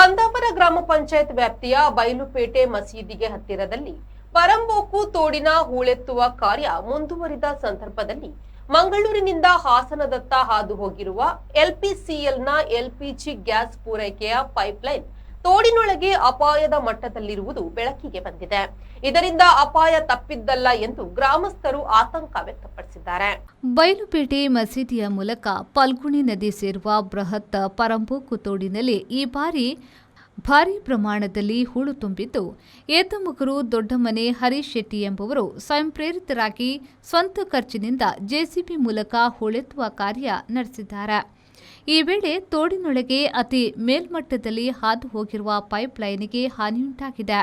ಕಂದಾವರ ಗ್ರಾಮ ಪಂಚಾಯತ್ ವ್ಯಾಪ್ತಿಯ ಬೈಲುಪೇಟೆ ಮಸೀದಿಗೆ ಹತ್ತಿರದಲ್ಲಿ ಪರಂಬೋಕು ತೋಡಿನ ಹೂಳೆತ್ತುವ ಕಾರ್ಯ ಮುಂದುವರಿದ ಸಂದರ್ಭದಲ್ಲಿ ಮಂಗಳೂರಿನಿಂದ ಹಾಸನದತ್ತ ಹಾದು ಹೋಗಿರುವ ಎಲ್ಪಿಸಿಎಲ್ನ ಎಲ್ಪಿಜಿ ಗ್ಯಾಸ್ ಪೂರೈಕೆಯ ಪೈಪ್ಲೈನ್ ತೋಡಿನೊಳಗೆ ಅಪಾಯದ ಮಟ್ಟದಲ್ಲಿರುವುದು ಬೆಳಕಿಗೆ ಬಂದಿದೆ. ಇದರಿಂದ ಅಪಾಯ ತಪ್ಪಿದ್ದಲ್ಲ ಎಂದು ಗ್ರಾಮಸ್ಥರು ಆತಂಕ ವ್ಯಕ್ತಪಡಿಸಿದ್ದಾರೆ. ಬೈಲುಪೇಟೆ ಮಸೀದಿಯ ಮೂಲಕ ಫಲ್ಗುಣಿ ನದಿ ಸೇರುವ ಬೃಹತ್ ಪರಂಬೋಕು ತೋಡಿನಲ್ಲಿ ಈ ಬಾರಿ ಭಾರೀ ಪ್ರಮಾಣದಲ್ಲಿ ಹೂಳು ತುಂಬಿದ್ದು, ಏತಮುಗರು ದೊಡ್ಡಮನೆ ಹರೀಶ್ ಶೆಟ್ಟಿ ಎಂಬುವರು ಸ್ವಯಂ ಪ್ರೇರಿತರಾಗಿ ಸ್ವಂತ ಖರ್ಚಿನಿಂದ ಜೆಸಿಬಿ ಮೂಲಕ ಹೂಳೆತ್ತುವ ಕಾರ್ಯ ನಡೆಸಿದ್ದಾರೆ. ಈ ವೇಳೆ ತೋಡಿನೊಳಗೆ ಅತಿ ಮೇಲ್ಮಟ್ಟದಲ್ಲಿ ಹಾದು ಹೋಗಿರುವ ಪೈಪ್ಲೈನ್ಗೆ ಹಾನಿಯುಂಟಾಗಿದೆ.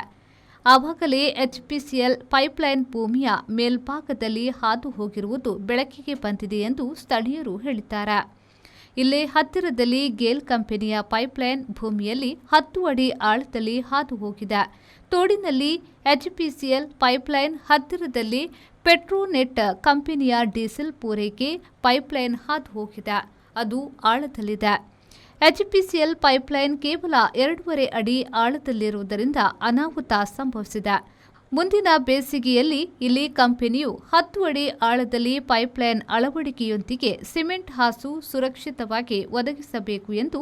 ಆವಾಗಲೇ ಎಚ್ಪಿಸಿಎಲ್ ಪೈಪ್ಲೈನ್ ಭೂಮಿಯ ಮೇಲ್ಭಾಗದಲ್ಲಿ ಹಾದು ಹೋಗಿರುವುದು ಬೆಳಕಿಗೆ ಬಂದಿದೆ ಎಂದು ಸ್ಥಳೀಯರು ಹೇಳಿದ್ದಾರೆ. ಇಲ್ಲೇ ಹತ್ತಿರದಲ್ಲಿ ಗೇಲ್ ಕಂಪನಿಯ ಪೈಪ್ಲೈನ್ ಭೂಮಿಯಲ್ಲಿ 10 ಅಡಿ ಆಳದಲ್ಲಿ ಹಾದು ಹೋಗಿದೆ. ತೋಡಿನಲ್ಲಿ ಎಚ್ಪಿಸಿಎಲ್ ಪೈಪ್ಲೈನ್ ಹತ್ತಿರದಲ್ಲಿ ಪೆಟ್ರೋನೆಟ್ ಕಂಪನಿಯ ಡೀಸೆಲ್ ಪೂರೈಕೆ ಪೈಪ್ಲೈನ್ ಹಾದು ಹೋಗಿದೆ. ಅದು ಆಳದಲ್ಲಿದೆ. ಎಚ್ಪಿಸಿಎಲ್ ಪೈಪ್ಲೈನ್ ಕೇವಲ 2.5 ಅಡಿ ಆಳದಲ್ಲಿರುವುದರಿಂದ ಅನಾಹುತ ಸಂಭವಿಸಿದೆ. ಮುಂದಿನ ಬೇಸಿಗೆಯಲ್ಲಿ ಇಲ್ಲಿ ಕಂಪನಿಯು 10 ಅಡಿ ಆಳದಲ್ಲಿ ಪೈಪ್ಲೈನ್ ಅಳವಡಿಕೆಯೊಂದಿಗೆ ಸಿಮೆಂಟ್ ಹಾಸು ಸುರಕ್ಷಿತವಾಗಿ ಒದಗಿಸಬೇಕು ಎಂದು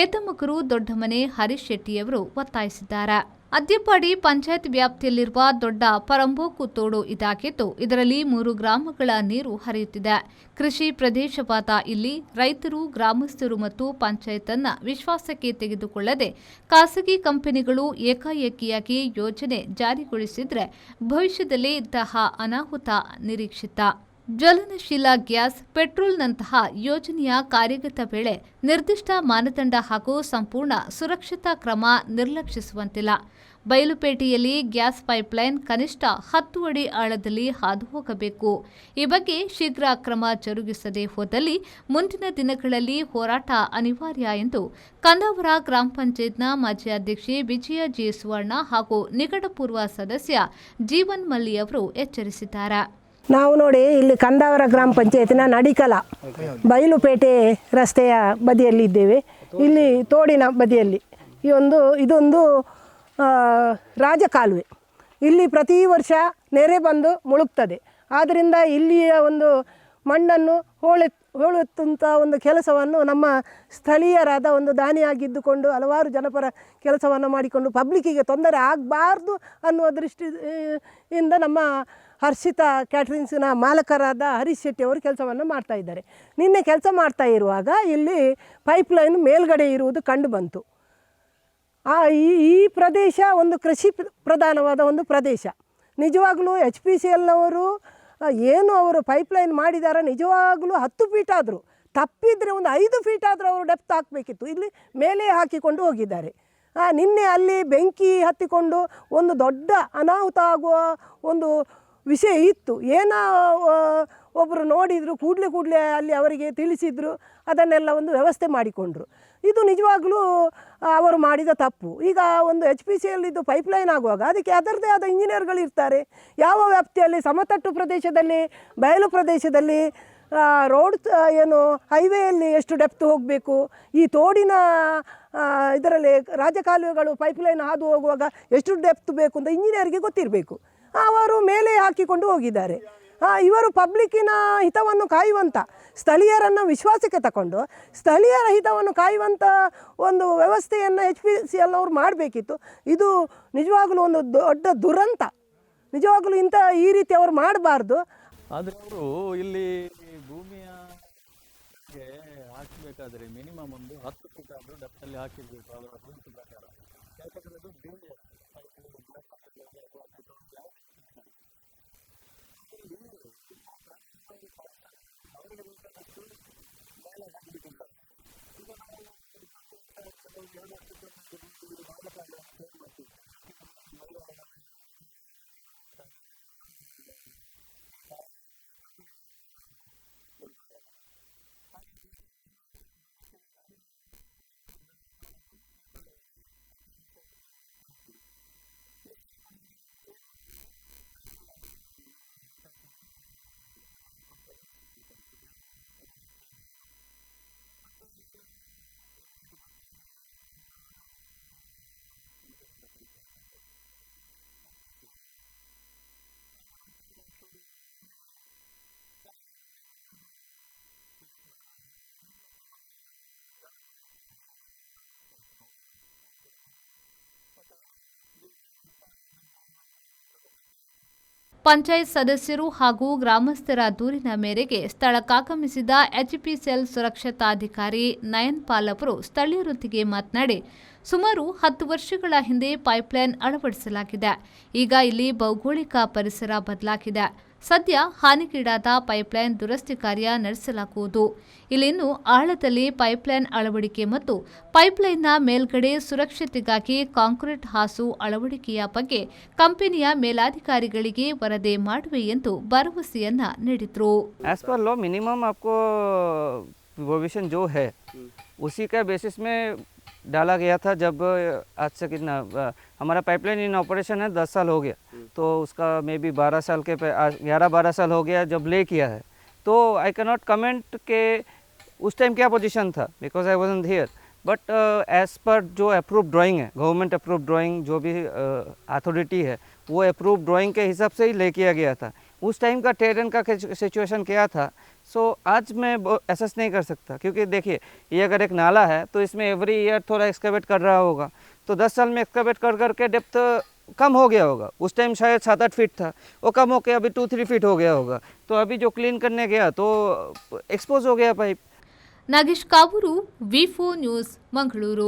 ಏತಮುಗರು ದೊಡ್ಡಮನೆ ಹರೀಶ್ ಶೆಟ್ಟಿಯವರು ಒತ್ತಾಯಿಸಿದ್ದಾರೆ. ಅದ್ಯಪಾಡಿ ಪಂಚಾಯತ್ ವ್ಯಾಪ್ತಿಯಲ್ಲಿರುವ ದೊಡ್ಡ ಪರಂಬೋಕು ತೋಡು ಇದಾಗಿದ್ದು, ಇದರಲ್ಲಿ 3 ಗ್ರಾಮಗಳ ನೀರು ಹರಿಯುತ್ತಿದೆ. ಕೃಷಿ ಪ್ರದೇಶವಾದ ಇಲ್ಲಿ ರೈತರು, ಗ್ರಾಮಸ್ಥರು ಮತ್ತು ಪಂಚಾಯತ್ ಅನ್ನು ವಿಶ್ವಾಸಕ್ಕೆ ತೆಗೆದುಕೊಳ್ಳದೆ ಖಾಸಗಿ ಕಂಪನಿಗಳು ಏಕಾಏಕಿಯಾಗಿ ಯೋಜನೆ ಜಾರಿಗೊಳಿಸಿದರೆ ಭವಿಷ್ಯದಲ್ಲಿ ಇಂತಹ ಅನಾಹುತ ನಿರೀಕ್ಷಿತ. ಜ್ವಲನಶೀಲ ಗ್ಯಾಸ್, ಪೆಟ್ರೋಲ್ನಂತಹ ಯೋಜನೆಯ ಕಾರ್ಯಗತ ವೇಳೆ ನಿರ್ದಿಷ್ಟ ಮಾನದಂಡ ಹಾಗೂ ಸಂಪೂರ್ಣ ಸುರಕ್ಷತಾ ಕ್ರಮ ನಿರ್ಲಕ್ಷಿಸುವಂತಿಲ್ಲ. ಬೈಲುಪೇಟೆಯಲ್ಲಿ ಗ್ಯಾಸ್ ಪೈಪ್ಲೈನ್ ಕನಿಷ್ಠ 10 ಅಡಿ ಆಳದಲ್ಲಿ ಹಾದು ಹೋಗಬೇಕು. ಈ ಬಗ್ಗೆ ಶೀಘ್ರ ಕ್ರಮ ಜರುಗಿಸದೆ ಹೋದಲ್ಲಿ ಮುಂದಿನ ದಿನಗಳಲ್ಲಿ ಹೋರಾಟ ಅನಿವಾರ್ಯ ಎಂದು ಕಂದಾವರ ಗ್ರಾಮ ಪಂಚಾಯತ್ನ ಮಾಜಿ ಅಧ್ಯಕ್ಷೆ ವಿಜಯ ಜಿ ಸುವರ್ಣ ಹಾಗೂ ನಿಕಟಪೂರ್ವ ಸದಸ್ಯ ಜೀವನ್ ಮಲ್ಲಿ ಅವರು ಎಚ್ಚರಿಸಿದ್ದಾರೆ. ನಾವು ನೋಡಿ ಇಲ್ಲಿ ಕಂದಾವರ ಗ್ರಾಮ ಪಂಚಾಯತ್ನ ನಡಿಕಲ ಬೈಲುಪೇಟೆ ರಸ್ತೆಯ ಬದಿಯಲ್ಲಿದ್ದೇವೆ. ಇಲ್ಲಿ ತೋಡಿನ ಬದಿಯಲ್ಲಿ ಇದೊಂದು ರಾಜಕಾಲುವೆ. ಇಲ್ಲಿ ಪ್ರತಿ ವರ್ಷ ನೆರೆ ಬಂದು ಮುಳುಗ್ತದೆ. ಆದ್ದರಿಂದ ಇಲ್ಲಿಯ ಒಂದು ಮಣ್ಣನ್ನು ಹೂಳೆತ್ತುವಂಥ ಒಂದು ಕೆಲಸವನ್ನು ನಮ್ಮ ಸ್ಥಳೀಯರಾದ ಒಂದು ದಾನಿಯಾಗಿದ್ದುಕೊಂಡು ಹಲವಾರು ಜನಪರ ಕೆಲಸವನ್ನು ಮಾಡಿಕೊಂಡು ಪಬ್ಲಿಕ್ಕಿಗೆ ತೊಂದರೆ ಆಗಬಾರ್ದು ಅನ್ನುವ ದೃಷ್ಟಿಯಿಂದ ನಮ್ಮ ಹರ್ಷಿತಾ ಕ್ಯಾಟ್ರಿಂಗ್ಸ್ನ ಮಾಲಕರಾದ ಹರೀಶ್ ಶೆಟ್ಟಿ ಅವರು ಕೆಲಸವನ್ನು ಮಾಡ್ತಾ ಇದ್ದಾರೆ. ನಿನ್ನೆ ಕೆಲಸ ಮಾಡ್ತಾ ಇರುವಾಗ ಇಲ್ಲಿ ಪೈಪ್ಲೈನ್ ಮೇಲ್ಗಡೆ ಇರುವುದು ಕಂಡು ಬಂತು. ಈ ಪ್ರದೇಶ ಒಂದು ಕೃಷಿ ಪ್ರಧಾನವಾದ ಒಂದು ಪ್ರದೇಶ. ನಿಜವಾಗಲೂ ಎಚ್ಪಿಸಿಎಲ್ನವರು ಏನು ಅವರು ಪೈಪ್ಲೈನ್ ಮಾಡಿದ್ದಾರೆ, ನಿಜವಾಗಲೂ 10 ಫೀಟ್ ಆದರೂ ತಪ್ಪಿದರೆ ಒಂದು 5 ಫೀಟ್ ಆದರೂ ಅವರು ಡೆಪ್ತ್ ಹಾಕಬೇಕಿತ್ತು. ಇಲ್ಲಿ ಮೇಲೆ ಹಾಕಿಕೊಂಡು ಹೋಗಿದ್ದಾರೆ. ನಿನ್ನೆ ಅಲ್ಲಿ ಬೆಂಕಿ ಹತ್ತಿಕೊಂಡು ಒಂದು ದೊಡ್ಡ ಅನಾಹುತ ಆಗುವ ಒಂದು ವಿಷಯ ಇತ್ತು. ಏನೋ ಒಬ್ಬರು ನೋಡಿದರು, ಕೂಡಲೇ ಅಲ್ಲಿ ಅವರಿಗೆ ತಿಳಿಸಿದರು, ಅದನ್ನೆಲ್ಲ ಒಂದು ವ್ಯವಸ್ಥೆ ಮಾಡಿಕೊಂಡ್ರು. ಇದು ನಿಜವಾಗಲೂ ಅವರು ಮಾಡಿದ ತಪ್ಪು. ಈಗ ಒಂದು ಎಚ್ಪಿಸಿಎಲ್ ಇದು ಪೈಪ್ಲೈನ್ ಆಗುವಾಗ ಅದಕ್ಕೆ ಅದರದೇ ಆದ ಇಂಜಿನಿಯರ್ಗಳು ಇರ್ತಾರೆ. ಯಾವ ವ್ಯಾಪ್ತಿಯಲ್ಲಿ ಸಮತಟ್ಟು ಪ್ರದೇಶದಲ್ಲಿ, ಬಯಲು ಪ್ರದೇಶದಲ್ಲಿ, ರೋಡ್ ಏನು ಹೈವೇಯಲ್ಲಿ ಎಷ್ಟು ಡೆಪ್ತ್ ಹೋಗಬೇಕು, ಈ ತೋಡಿನ ಇದರಲ್ಲಿ ರಾಜಕಾಲುವೆಗಳು ಪೈಪ್ಲೈನ್ ಹಾದು ಹೋಗುವಾಗ ಎಷ್ಟು ಡೆಪ್ತ್ ಬೇಕು ಅಂತ ಇಂಜಿನಿಯರ್ಗೆ ಗೊತ್ತಿರಬೇಕು. ಅವರು ಮೇಲೆ ಹಾಕಿಕೊಂಡು ಹೋಗಿದ್ದಾರೆ. ಇವರು ಪಬ್ಲಿಕ್ಕಿನ ಹಿತವನ್ನು ಕಾಯುವಂಥ, ಸ್ಥಳೀಯರನ್ನು ವಿಶ್ವಾಸಕ್ಕೆ ತಗೊಂಡು ಸ್ಥಳೀಯರ ಹಿತವನ್ನು ಕಾಯುವಂಥ ಒಂದು ವ್ಯವಸ್ಥೆಯನ್ನು ಎಚ್ಪಿಸಿಎಲ್ ಅವರು ಮಾಡಬೇಕಿತ್ತು. ಇದು ನಿಜವಾಗಲೂ ಒಂದು ದೊಡ್ಡ ದುರಂತ. ನಿಜವಾಗಲೂ ಈ ರೀತಿ ಅವರು ಮಾಡಬಾರ್ದು. ಆದರೆ ಅವರು ಇಲ್ಲಿ ಭೂಮಿಯ ಹಾಕಬೇಕಾದ್ರೆ ಮಿನಿಮಮ್ ಒಂದು 10 ಫೀಟ್ ಆದರೂ ಡೆಪ್ತಲ್ಲಿ ಹಾಕಿರಬೇಕು ಅವರ ರೂಲ್ಸ್ ಪ್ರಕಾರ. ಯಾಕಂದರೆ ಅದು ಭೂಮಿಯ ಪಂಚಾಯತ್ ಸದಸ್ಯರು ಹಾಗೂ ಗ್ರಾಮಸ್ಥರ ದೂರಿನ ಮೇರೆಗೆ ಸ್ಥಳಕ್ಕಾಗಮಿಸಿದ ಎಚ್ಪಿಸಿಎಲ್ ಸುರಕ್ಷತಾಧಿಕಾರಿ ನಯನ್ ಪಾಲ್ ಅವರು ಸ್ಥಳೀಯರೊಂದಿಗೆ ಮಾತನಾಡಿ ಸುಮಾರು 10 ವರ್ಷಗಳ ಹಿಂದೆ ಪೈಪ್ಲೈನ್ ಅಳವಡಿಸಲಾಗಿದೆ. ಈಗ ಇಲ್ಲಿ ಭೌಗೋಳಿಕ ಪರಿಸರ ಬದಲಾಗಿದೆ. ಸದ್ಯ ಹಾನಿಗೀಡಾದ ಪೈಪ್ಲೈನ್ ದುರಸ್ತಿ ಕಾರ್ಯ ನಡೆಸಲಾಗುವುದು. ಇಲ್ಲಿನ್ನು ಆಳದಲ್ಲಿ ಪೈಪ್ಲೈನ್ ಅಳವಡಿಕೆ ಮತ್ತು ಪೈಪ್ಲೈನ್ನ ಮೇಲ್ಗಡೆ ಸುರಕ್ಷತೆಗಾಗಿ ಕಾಂಕ್ರೀಟ್ ಹಾಸು ಅಳವಡಿಕೆಯ ಬಗ್ಗೆ ಕಂಪನಿಯ ಮೇಲಾಧಿಕಾರಿಗಳಿಗೆ ವರದಿ ಮಾಡುವೆ ಎಂದು ಭರವಸೆಯನ್ನ ನೀಡಿದರು. एज पर लॉ मिनिमम आपको प्रोविजन जो है उसी का बेसिस में डाला गया था. जब आज से कितना हमारा पाइपलाइन इन ऑपरेशन है 10 साल हो गया, तो उसका मे बी 12 साल के 11-12 साल हो गया जब ले किया है. तो आई कैन नॉट कमेंट के उस टाइम क्या पोजीशन था because I wasn't here. But as per जो अप्रूव ड्राइंग है, गवर्नमेंट अप्रूव ड्राइंग जो भी अथॉरिटी है वो अप्रूव ड्राइंग के हिसाब से ही ले किया गया था. उस टाइम का टेरेन का सिचुएशन क्या था, सो आज मैं एसेस नहीं कर सकता. क्योंकि देखिए ये अगर एक नाला है तो इसमें एवरी ईयर थोड़ा एक्सकवेट कर रहा होगा, तो 10 साल में एक्सकवेट कर करके डेप्थ कम हो गया होगा. उस टाइम शायद 7-8 फीट था, वो कम होकर अभी 2-3 फीट हो गया होगा. तो अभी जो क्लीन करने गया तो एक्सपोज हो गया पाइप. ನಾಗೇಶ್ ಕಾವೂರು, ವಿ4 ನ್ಯೂಸ್, ಮಂಗಳೂರು.